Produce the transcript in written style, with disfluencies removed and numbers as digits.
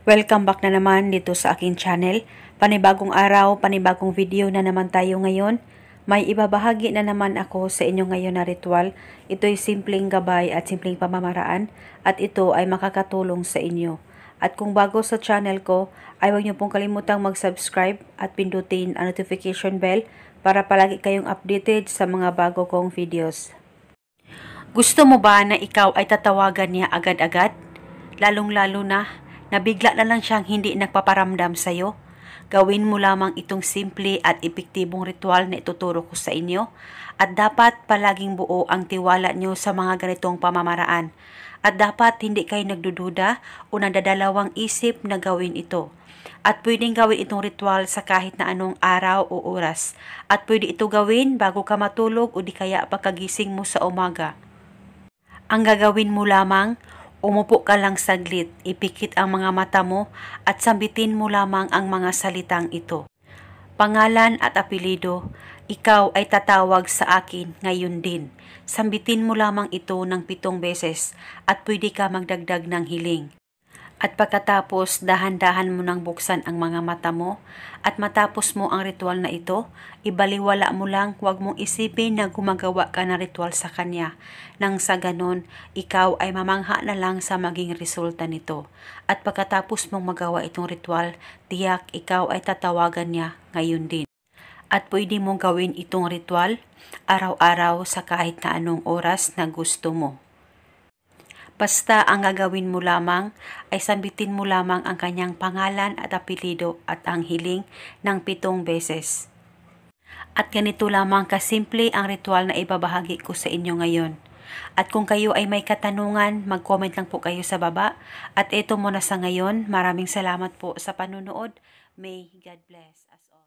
Welcome back na naman dito sa aking channel. Panibagong araw, panibagong video na naman tayo ngayon. May ibabahagi na naman ako sa inyo ngayon na ritual. Ito'y simpleng gabay at simpleng pamamaraan at ito ay makakatulong sa inyo. At kung bago sa channel ko, ay huwag niyo pong kalimutang mag-subscribe at pindutin ang notification bell para palagi kayong updated sa mga bago kong videos. Gusto mo ba na ikaw ay tatawagan niya agad-agad? Lalong-lalo na bigla na lang siyang hindi nagpaparamdam sa'yo? Gawin mo lamang itong simple at epektibong ritual na ituturo ko sa inyo at dapat palaging buo ang tiwala nyo sa mga ganitong pamamaraan at dapat hindi kayo nagdududa o nadadalawang isip na gawin ito. At pwedeng gawin itong ritual sa kahit na anong araw o oras at pwede ito gawin bago ka matulog o di kaya pagkagising mo sa umaga. Ang gagawin mo lamang, umupo ka lang saglit, ipikit ang mga mata mo at sambitin mo lamang ang mga salitang ito. Pangalan at apelido, ikaw ay tatawag sa akin ngayon din. Sambitin mo lamang ito ng 7 beses at pwede ka magdagdag ng hiling. At pagkatapos, dahan-dahan mo nang buksan ang mga mata mo at matapos mo ang ritual na ito, ibaliwala mo lang, huwag mong isipin na gumagawa ka ng ritual sa kanya. Nang sa ganon, ikaw ay mamangha na lang sa maging resulta nito. At pagkatapos mong magawa itong ritual, tiyak ikaw ay tatawagan niya ngayon din. At pwede mong gawin itong ritual araw-araw sa kahit na anong oras na gusto mo. Basta ang gagawin mo lamang ay sambitin mo lamang ang kanyang pangalan at apelido at ang hiling ng 7 beses. At ganito lamang kasimple ang ritual na ibabahagi ko sa inyo ngayon. At kung kayo ay may katanungan, mag-comment lang po kayo sa baba. At ito muna sa ngayon, maraming salamat po sa panunood. May God bless us all.